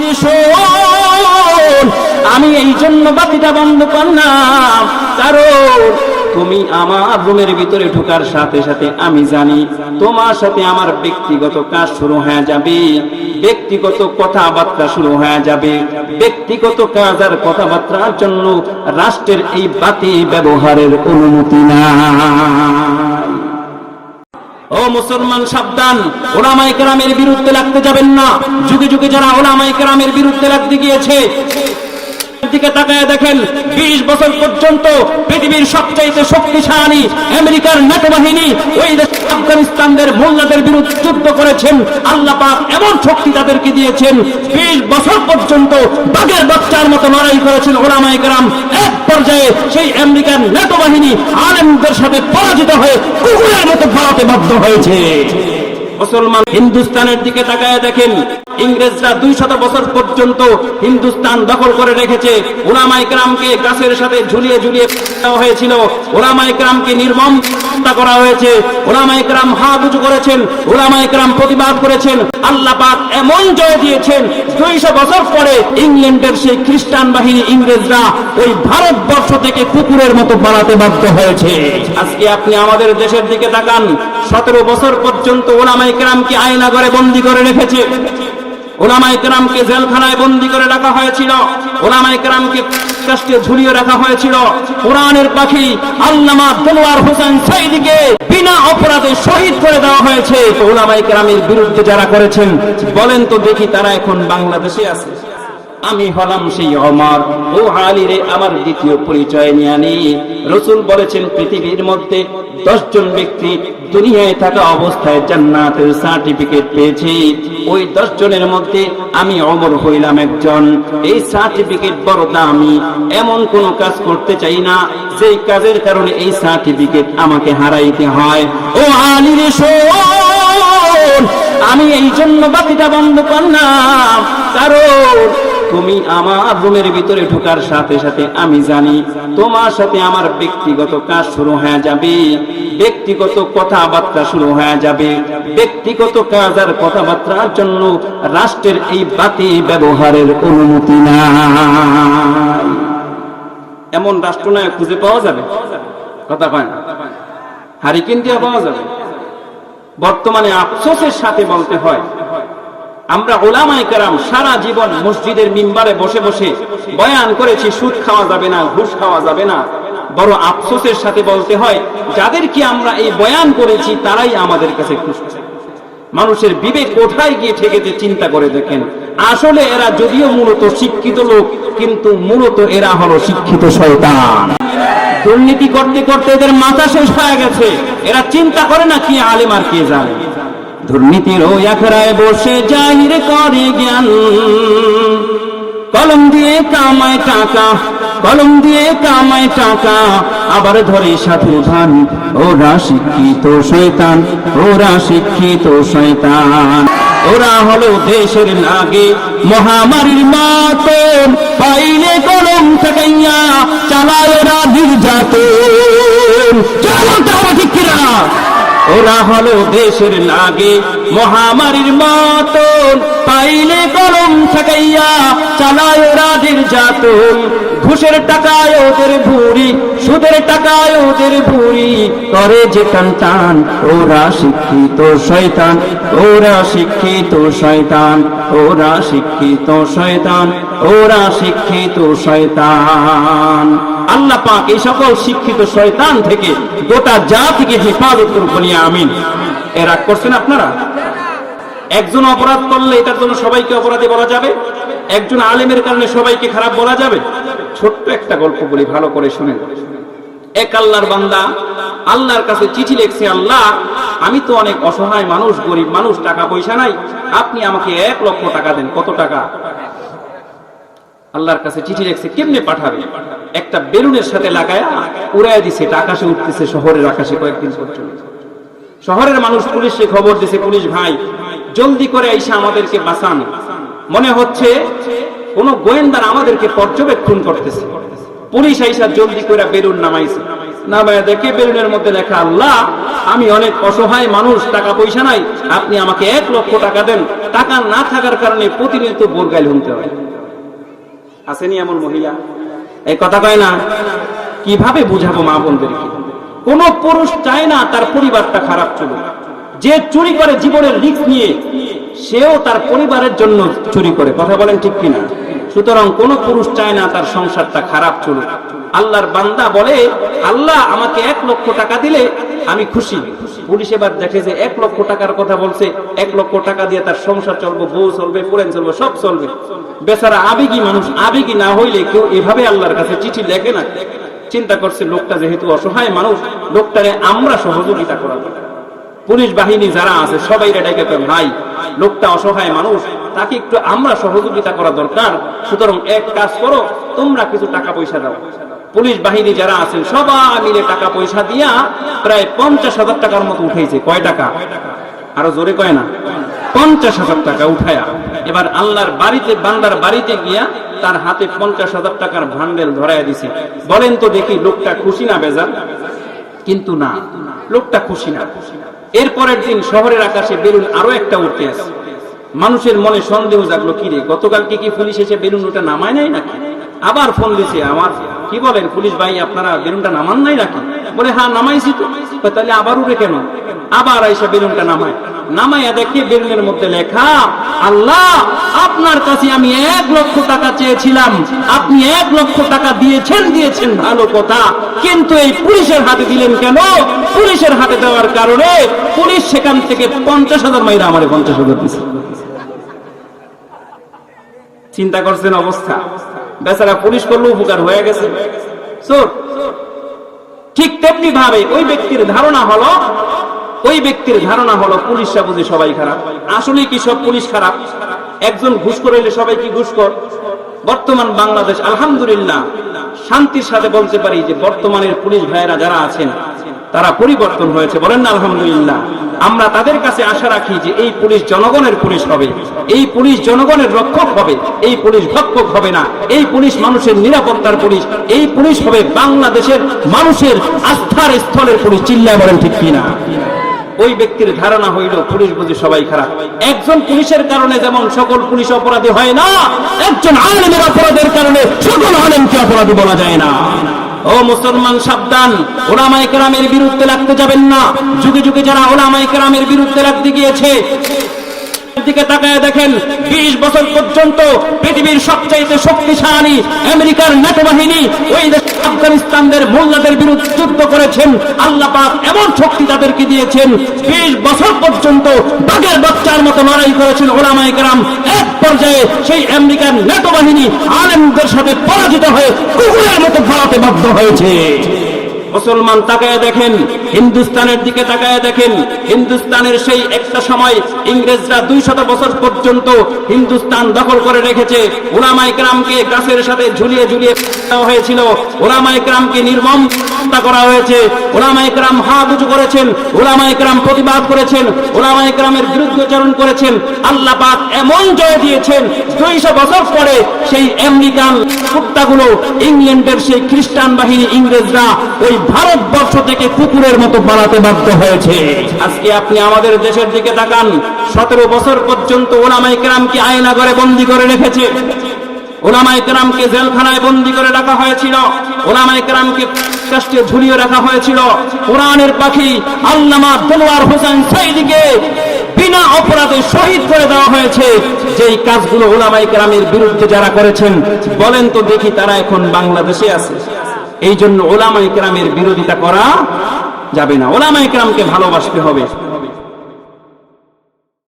রে শোন, আমি এই জন্য বাতিটা বন্ধ করলাম, কারণ তুমি আমার রুমের ভিতরে ঢোকার সাথে সাথে আমি জানি তোমার সাথে আমার ব্যক্তিগত কাজ শুরু হয়ে যাবে, ব্যক্তিগত কথাবার্তা শুরু হয়ে যাবে। ব্যক্তিগত কাজ আর কথাবার্তার জন্য রাষ্ট্রের এই বাতি ব্যবহারের অনুমতি নাই। ও মুসলমান সাবধান, ওলামায়ে কেরামের বিরুদ্ধে লাগতে যাবেন না। যুগে যুগে যারা ওলামায়ে কেরামের বিরুদ্ধে লাগতে গিয়েছে, দিকে তাকায় দেখেন 20 বছর পর্যন্ত পৃথিবীর সবচেয়ে শক্তিশালী আমেরিকার ন্যাটো বাহিনী ওই দেশ আফগানিস্তানদের মোল্লাদের বিরুদ্ধে যুদ্ধ করেছেন। আল্লাহ পাক এমন শক্তি তাদেরকে দিয়েছেন, 20 বছর পর্যন্ত বাঘের বাচ্চার মতো লড়াই করেছেন ওলামায়ে কেরাম। এক পর্যায়ে সেই আমেরিকান ন্যাটো বাহিনী আলেমদের সাথে পরাজিত হয়ে কুকুরের মতো ভারতে বাধ্য হয়েছে। মুসলমান হিন্দুস্তানের দিকে তাকায় দেখেন, ইংরেজরা 200 বছর পর্যন্ত হিন্দুস্তান দখল করে রেখেছে। উলামায়ে কেরামকে গাছের সাথে ঝুলিয়ে ঝুলিয়ে দেওয়া হয়েছিল, উলামায়ে কেরামকে নির্মম হত্যা করা হয়েছে। উলামায়ে কেরাম হাত উঁচু করেছেন, উলামায়ে কেরাম প্রতিবাদ করেছেন। আল্লাহ পাক এমন জয় দিয়েছেন, 200 বছর পরে ইংল্যান্ডের সেই খ্রিস্টান বাহিনী ইংরেজরা ওই ভারতবর্ষ থেকে কুকুরের মতো পালাতে বাধ্য হয়েছে। আজকে আপনি আমাদের দেশের দিকে তাকান, 17 বছর পর্যন্ত উলামায়ে কেরামকে আয়নাঘরে বন্দী করে রেখেছে, উলামায়ে কেরামকে জেলখানায় বন্দী করে রাখা হয়েছিল, উলামায়ে কেরামকে কাস্টে ঝুলিয়ে রাখা হয়েছিল। কোরআনের পাখি আল্লামা দেলোয়ার হোসেন সাঈদীকে বিনা অপরাধে শহীদ করে দেওয়া হয়েছে। উলামায়ে কেরামের বিরুদ্ধে যারা করেছেন, বলেন তো দেখি তারা এখন বাংলাদেশে আছে? আমি হলাম সেই ওমর। ও আলী রে, আমার দ্বিতীয় পরিচয় নিয়ে আনি। রাসূল বলেছেন পৃথিবীর মধ্যে 10 জন ব্যক্তি দুনিয়ায় থাকা অবস্থায় জান্নাতের সার্টিফিকেট পেয়েছে। ওই 10 জনের মধ্যে আমি ওমর হইলাম একজন। এই সার্টিফিকেট বড় দামি, এমন কোন কাজ করতে চাই না যেই কাজের কারণে এই সার্টিফিকেট আমাকে হারাইতে হয়। ও আলী রে শোন, আমি এই জন্য বাতিটা বন্ধ করলাম, কারণ তুমি আমার রুমের ভিতরে ঢোকার সাথে সাথে আমি জানি তোমার সাথে আমার ব্যক্তিগত কাজ শুরু হয়ে যাবে, ব্যক্তিগত কথাবার্তা শুরু হয়ে যাবে। ব্যক্তিগত কাজ আর কথাবার্তার জন্য রাষ্ট্রের এই বাতি ব্যবহারের অনুমতি নাই। এমন রাষ্ট্রনায়ক খুঁজে পাওয়া যাবে? কথা কয় না, হারিকেন দিয়ে পাওয়া যাবে? বর্তমানে আফসোসের সাথে বলতে হয়, আমরা উলামায়ে কেরাম সারা জীবন মসজিদের মিম্বারে বসে বসে বয়ান করেছি সুদ খাওয়া যাবে না, ঘুষ খাওয়া যাবে না। বড় আফসোসের সাথে বলতে হয়, যাদেরকে আমরা এই বয়ান করেছি তারাই আমাদের কাছে খুশি। মানুষের বিবেক কোথায় গিয়ে ঠেকেছে চিন্তা করে দেখেন। আসলে এরা যদিও মূলত শিক্ষিত লোক, কিন্তু মূলত এরা হলো শিক্ষিত শয়তান। দুর্নীতি করতে করতে এদের মাথা শেষ হয়ে গেছে। এরা চিন্তা করে না কি আলেম আর কে জানে। দুর্নীতির ওই আখড়ায় বসে জাহির করে জ্ঞান, কলম দিয়ে কামায় টাকা, কলম দিয়ে কামায় টাকা, আবার ধরে সাথে ভান। ওরা শিক্ষিত শয়তান, ওরা শিক্ষিত শয়তান। ওরা হলো দেশের লাগে মহামারীর মতন, পাইলে কলম ঠেকাইয়া চালায় ওরা নির্যাতন। ঠিক কিনা? ওরা হলো দেশের লাগে মহামারীর মতন, পাইলে কলম ঠেকাইয়া চালায় ওরা নির্যাতন। ঘুষের টাকায় ওদের ভুঁড়ি, সুদের টাকায় ওদের ভুঁড়ি, করে যে টান টান। ওরা শিক্ষিত শয়তান, ওরা শিক্ষিত শয়তান, ওরা শিক্ষিত শয়তান, ওরা শিক্ষিত শয়তান। আল্লাহ পাক এই সকল শিক্ষিত শয়তান থেকে গোটা জাতিকে হেফাজত করুন, বলি আমিন। এরা করছেন আপনারা? একজন অপরাধ করলে এটার জন্য সবাইকে অপরাধী বলা যাবে? একজন আলেমের কারণে সবাইকে খারাপ বলা যাবে? ছোট্ট একটা গল্প বলি, ভালো করে শুনেন। এক আল্লাহর বান্দা আল্লাহর কাছে চিঠি লিখছে, আল্লাহ আমি তো অনেক অসহায় মানুষ, গরিব মানুষ, টাকা পয়সা নাই, আপনি আমাকে 1 লক্ষ টাকা দেন। কত টাকা? আল্লাহর কাছে চিঠি লিখছে, কেমনে পাঠাবে? একটা বেলুনের সাথে লাগায়া উড়াইয়া দিছে, আকাশে উঠতেছে, শহরের আকাশে কয়েকদিন পর্যন্ত। শহরের মানুষ পুলিশে খবর দিছে, পুলিশ ভাই জলদি করে আইসা আমাদেরকে বাঁচান, মনে হচ্ছে কোন গোয়েন্দার আমাদেরকে পর্যবেক্ষণ করতেছে। পুলিশ আইসা জলদি করে বেলুন নামাইছে, নামায় দেখে বেলুনের মধ্যে লেখা, আল্লাহ আমি অনেক অসহায় মানুষ, টাকা পয়সা নাই, আপনি আমাকে 1 লক্ষ টাকা দেন। টাকা না থাকার কারণে প্রতিনিয়ত বোরগাইল শুনতে হয়। আসেনি এমন মহিলা? এই কথা কয় না? কিভাবে বুঝাবো মা বোনদেরকে? কোন পুরুষ চায় না তার পরিবারটা খারাপ চলুক। যে চুরি করে জীবনের রিস্ক নিয়ে, সেও তার পরিবারের জন্য চুরি করে। কথা বলেন ঠিক কিনা? সুতরাং কোন পুরুষ চায় না তার সংসারটা খারাপ চলুক। আল্লাহর বান্দা বলে, আল্লাহ আমাকে 1 লক্ষ টাকা দিলে আমি খুশি। পুলিশ এবার দেখে যে 1 লক্ষ টাকার কথা বলছে, 1 লক্ষ টাকা দিয়ে তার সংসার চলবে, বউ চলবে, পুরেন চলবে, সব চলবে। বেচারা আবেগী মানুষ, আবেগী না হইলে কেউ এভাবে আল্লাহর কাছে চিঠি লেখে না। চিন্তা করছে লোকটা যেহেতু অসহায় মানুষ, লোকটারে আমরা সহযোগিতা করাবো। পুলিশ বাহিনী যারা আছে সবাই ডেকে কয়, ভাই লোকটা অসহায় মানুষ, তাকে একটু আমরা সহযোগিতা করা দরকার, সুতরাং এক কাজ করো, তোমরা কিছু টাকা পয়সা দাও। পুলিশ বাহিনী যারা আছেন সবাই মিলে টাকা পয়সা দিয়া প্রায় 50,000 টাকার মতো উঠেছে। কয় টাকা? আরো জোরে কয় না? 50,000 টাকা উঠায়া এবার আল্লাহর বাড়িতে, বান্দার বাড়িতে গিয়া তার হাতে 50,000 টাকার ভান্ডেল ধরাইয়া দিছে। বলেন তো দেখি লোকটা খুশি না বেজার? কিন্তু না, লোকটা খুশি না। এরপরের দিন শহরের আকাশে বেলুন আরো একটা উঠতে আছে। মানুষের মনে সন্দেহ জাগলো, কি রে গতকালকে কি পুলিশ এসে বেলুন ওটা নামায় নাই নাকি? আবার ফোন দিছে আমার, কি বলেন পুলিশ ভাই আপনারা বেলুনটা নামান নাই নাকি? বলে হ্যাঁ নামাইছি তো। তাহলে আবার উঠে কেন? আবার আইসা বেলুনটা নামাইয়া দেখে বেলুনের মধ্যে লেখা, আল্লাহ আপনার কাছে আমি 1 লক্ষ টাকা চেয়েছিলাম, আপনি 1 লক্ষ টাকা দিয়েছেন ভালো কথা, কিন্তু এই পুলিশের হাতে দিলেন কেন? পুলিশের হাতে দেওয়ার কারণে পুলিশ সেখান থেকে 50,000 মাইরা আমারে 50,000 দিছে। চিন্তা করছেন অবস্থা? বেচারা পুলিশ করলো উপকার হয়ে গেছে। ঠিক তেমনি ভাবে ওই ব্যক্তির ধারণা হলো পুলিশরা বুঝি সবাই খারাপ। আসলে কি সব পুলিশ খারাপ? একজন ঘুষখোর হইলে সবাই কি ঘুষখোর? বর্তমান বাংলাদেশ আলহামদুলিল্লাহ শান্তির সাথে বলতে পারি যে বর্তমানের পুলিশ ভাইয়েরা যারা আছেন তারা পরিবর্তন হয়েছে। বলেন না আলহামদুলিল্লাহ। আমরা তাদের কাছে আশা রাখি যে এই পুলিশ জনগণের পুলিশ হবে, এই পুলিশ জনগণের রক্ষক হবে, এই পুলিশ ভক্ষক হবে না, এই পুলিশ মানুষের নিরাপত্তার পুলিশ, এই পুলিশ হবে বাংলাদেশের মানুষের আস্থার স্থলের পুলিশ। চিল্লায় বলেন ঠিক কিনা? ওই ব্যক্তির ধারণা হইল পুলিশ বুঝি সবাই খারাপ। একজন পুলিশের কারণে যেমন সকল পুলিশ অপরাধী হয় না, একজন আলেমের অপরাধের কারণে সকল আলেমকে অপরাধী বলা যায় না। ও মুসলমান সাবধান, উলামায়ে কেরামের বিরুদ্ধে লাগতে যাবেন না। যুগে যুগে যারা উলামায়ে কেরামের বিরুদ্ধে লাগতে গিয়েছে, দিকে তাকায় দেখেন 20 বছর পর্যন্ত পৃথিবীর সবচাইতে শক্তিশালী আমেরিকার ন্যাটো বাহিনী ওই দেশ আফগানিস্তানদের মোল্লাদের বিরুদ্ধে যুদ্ধ করেছেন। আল্লাহ পাক এমন শক্তি তাদেরকে দিয়েছেন, 20 বছর পর্যন্ত বাঘের বাচ্চার মতো লড়াই করেছেন উলামায়ে কেরাম। এক পর্যায়ে সেই আমেরিকার ন্যাটো বাহিনী আলেমদের সাথে পরাজিত হয়ে কুকুরের মতো ভারতে বাধ্য হয়েছে। মুসলমান তাকায় দেখেন, হিন্দুস্তানের দিকে তাকায় দেখেন। হিন্দুস্তানের সেই একটা সময় ইংরেজরা 200 বছর পর্যন্ত হিন্দুস্তান দখল করে রেখেছে। উলামায়ে কেরামকে গাছের সাথে ঝুলিয়ে দেওয়া হয়েছিল, উলামায়ে কেরামকে নির্মম হত্যা করা হয়েছে। উলামায়ে কেরাম হাত উঁচু করেছেন, উলামায়ে কেরাম প্রতিবাদ করেছেন, উলামায়ে কেরামের বিরুদ্ধাচরণ করেছেন। আল্লাহ পাক এমন জয় দিয়েছেন, 200 বছর পরে সেই আমেরিকান কুত্তাগুলো, ইংল্যান্ডের সেই খ্রিস্টান বাহিনী, ইংরেজরা ওই ভারতবর্ষ থেকে কুকুরের মতো পালাতে বাধ্য হয়েছে। আজকে আপনি আমাদের দেশের দিকে তাকান, 17 বছর পর্যন্ত উলামায়ে কেরামকে আয়নাঘরে বন্দী করে রেখেছে, উলামায়ে কেরামকে জেলখানায় বন্দী করে রাখা হয়েছিল, উলামায়ে কেরামকে কাস্টে ঝুলিয়ে রাখা হয়েছিল। কোরআনের পাখি আল্লামা দেলোয়ার হোসেন সাইদিকে বিনা অপরাধে শহীদ করে দেওয়া হয়েছে। যেই কাজগুলো উলামায়ে কেরামের বিরুদ্ধে যারা করেছেন, বলেন তো দেখি তারা এখন বাংলাদেশে আছে? এই জন্য উলামায়ে কেরামের বিরোধিতা করা যাবে না, উলামায়ে কেরামকে ভালোবাসতে হবে।